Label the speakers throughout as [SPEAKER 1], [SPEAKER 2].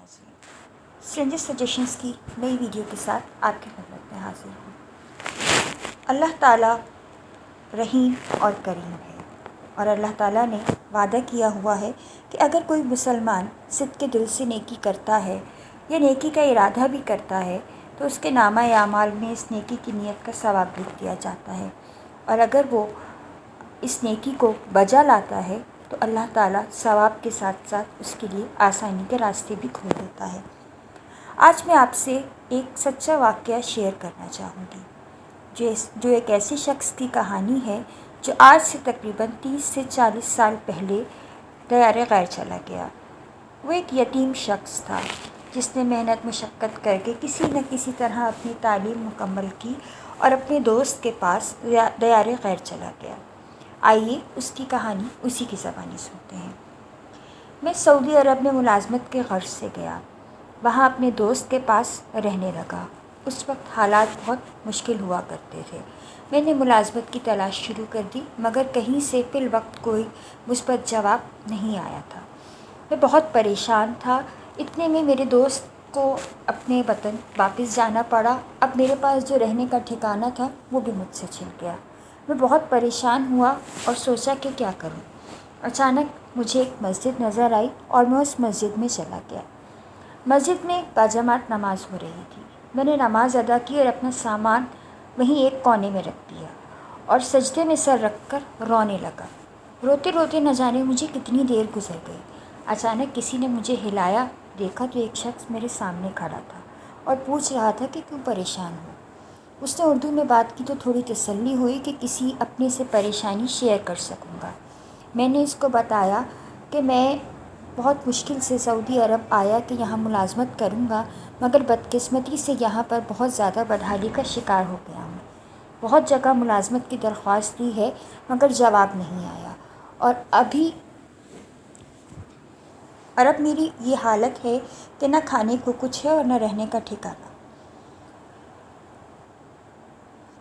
[SPEAKER 1] नाज़रीन, stranger suggestions की नई वीडियो के साथ आपकी खिदमत में हाजिर हूँ। अल्लाह ताला रहीम और करीम है और अल्लाह ताला ने वादा किया हुआ है कि अगर कोई मुसलमान सिद्क़ के दिल से नेकी करता है या नेकी का इरादा भी करता है तो उसके नामा आमाल में इस नेकी की नीयत का सवाब लिख दिया जाता है, और अगर वो इस नेकी को बजा लाता है तो अल्लाह ताला सवाब के साथ साथ उसके लिए आसानी के रास्ते भी खोल देता है। आज मैं आपसे एक सच्चा वाक़या शेयर करना चाहूँगी जो एक ऐसे शख्स की कहानी है जो आज से तकरीबन 30 से 40 साल पहले दयारे गैर चला गया। वो एक यतीम शख्स था जिसने मेहनत मशक्क़त करके किसी न किसी तरह अपनी तालीम मुकम्मल की और अपने दोस्त के पास दयारे गैर चला गया। आइए उसकी कहानी उसी की ज़बानी सुनते हैं। मैं सऊदी अरब में मुलाजमत के गर्ज से गया, वहाँ अपने दोस्त के पास रहने लगा। उस वक्त हालात बहुत मुश्किल हुआ करते थे। मैंने मुलाजमत की तलाश शुरू कर दी, मगर कहीं से फिल वक्त कोई मुस्बत जवाब नहीं आया था। मैं बहुत परेशान था। इतने में मेरे दोस्त को अपने वतन वापस जाना पड़ा। अब मेरे पास जो रहने का ठिकाना था वो भी मुझसे छिन गया। मैं बहुत परेशान हुआ और सोचा कि क्या करूं। अचानक मुझे एक मस्जिद नज़र आई और मैं उस मस्जिद में चला गया। मस्जिद में बाजमात नमाज हो रही थी। मैंने नमाज अदा की और अपना सामान वहीं एक कोने में रख दिया और सजदे में सर रखकर रोने लगा। रोते रोते न जाने मुझे कितनी देर गुजर गई। अचानक किसी ने मुझे हिलाया। देखा तो एक शख्स मेरे सामने खड़ा था और पूछ रहा था कि क्यों परेशान हो। उसने उर्दू में बात की तो थोड़ी तसल्ली हुई कि किसी अपने से परेशानी शेयर कर सकूँगा। मैंने इसको बताया कि मैं बहुत मुश्किल से सऊदी अरब आया कि यहाँ मुलाजमत करूँगा, मगर बदकिस्मती से यहाँ पर बहुत ज़्यादा बदहाली का शिकार हो गया हूँ। बहुत जगह मुलाजमत की दरख्वास्त दी है मगर जवाब नहीं आया, और अब मेरी ये हालत है कि न खाने को कुछ है और न रहने का ठिकाना।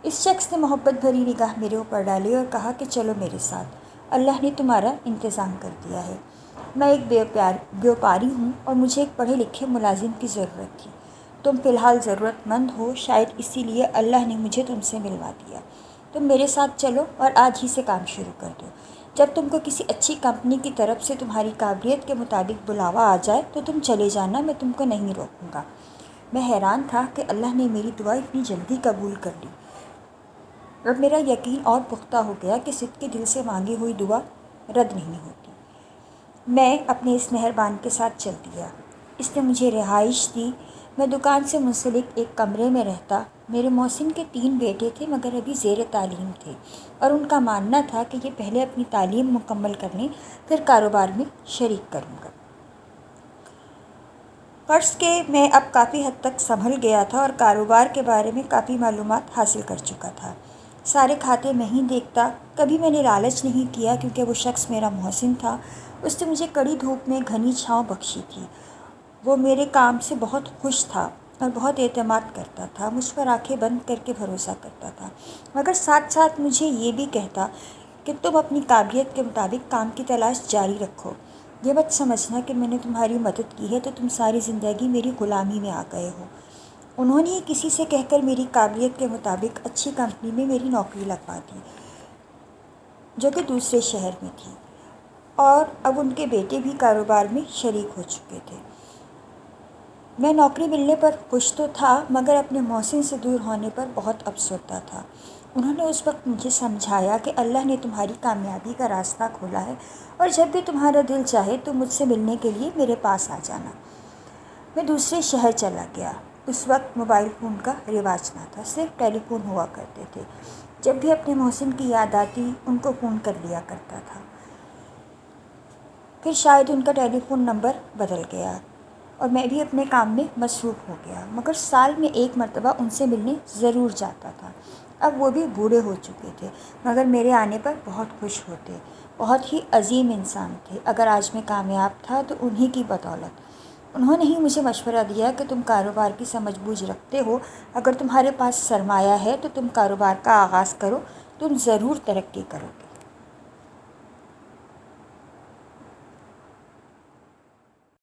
[SPEAKER 1] इस शख्स ने मोहब्बत भरी निगाह मेरे ऊपर डाली और कहा कि चलो मेरे साथ, अल्लाह ने तुम्हारा इंतज़ाम कर दिया है। मैं एक व्यापारी हूँ और मुझे एक पढ़े लिखे मुलाजिम की ज़रूरत थी। तुम फ़िलहाल ज़रूरतमंद हो, शायद इसीलिए अल्लाह ने मुझे तुमसे मिलवा दिया। तुम मेरे साथ चलो और आज ही से काम शुरू कर दो। जब तुमको किसी अच्छी कंपनी की तरफ से तुम्हारी काबिलियत के मुताबिक बुलावा आ जाए तो तुम चले जाना, मैं तुमको नहीं रोकूँगा। मैं हैरान था कि अल्लाह ने मेरी दुआ इतनी जल्दी कबूल कर ली। अब मेरा यकीन और पुख्ता हो गया कि सिद्क़ के दिल से मांगी हुई दुआ रद्द नहीं होती। मैं अपने इस मेहरबान के साथ चल दिया। इसने मुझे रिहाइश दी। मैं दुकान से मुंसलिक एक कमरे में रहता। मेरे मौसिन के 3 बेटे थे मगर अभी ज़ेर तालीम थे और उनका मानना था कि ये पहले अपनी तालीम मुकम्मल कर लें फिर कारोबार में शरीक करूँगा। फ़र्ज़ के मैं अब काफ़ी हद तक संभल गया था और कारोबार के बारे में काफ़ी मालूमात हासिल कर चुका था। सारे खाते मैं ही देखता। कभी मैंने लालच नहीं किया क्योंकि वो शख्स मेरा मोहसिन था। उसने मुझे कड़ी धूप में घनी छाँव बख्शी थी। वो मेरे काम से बहुत खुश था और बहुत एतमाद करता था। मुझ पर आंखें बंद करके भरोसा करता था, मगर साथ साथ मुझे ये भी कहता कि तुम अपनी काबिलियत के मुताबिक काम की तलाश जारी रखो। ये मत समझना कि मैंने तुम्हारी मदद की है तो तुम सारी ज़िंदगी मेरी ग़ुलामी में आ गए हो। उन्होंने ही किसी से कहकर मेरी काबिलियत के मुताबिक अच्छी कंपनी में मेरी नौकरी लगवा दी जो कि दूसरे शहर में थी, और अब उनके बेटे भी कारोबार में शरीक हो चुके थे। मैं नौकरी मिलने पर खुश तो था मगर अपने मौसिन से दूर होने पर बहुत अफसोसदा था। उन्होंने उस वक्त मुझे समझाया कि अल्लाह ने तुम्हारी कामयाबी का रास्ता खोला है और जब भी तुम्हारा दिल चाहे तो मुझसे मिलने के लिए मेरे पास आ जाना। मैं दूसरे शहर चला गया। उस वक्त मोबाइल फ़ोन का रिवाज ना था, सिर्फ टेलीफोन हुआ करते थे। जब भी अपने मोहसिन की याद आती उनको फ़ोन कर लिया करता था। फिर शायद उनका टेलीफोन नंबर बदल गया और मैं भी अपने काम में मसरूफ़ हो गया, मगर साल में एक मरतबा उनसे मिलने ज़रूर जाता था। अब वो भी बूढ़े हो चुके थे मगर मेरे आने पर बहुत खुश होते। बहुत ही अजीम इंसान थे। अगर आज मैं कामयाब था तो उन्हीं की बदौलत। उन्होंने ही मुझे मशवरा दिया कि तुम कारोबार की समझ-बूझ रखते हो, अगर तुम्हारे पास सरमाया है तो तुम कारोबार का आगाज़ करो, तुम ज़रूर तरक्की करोगे।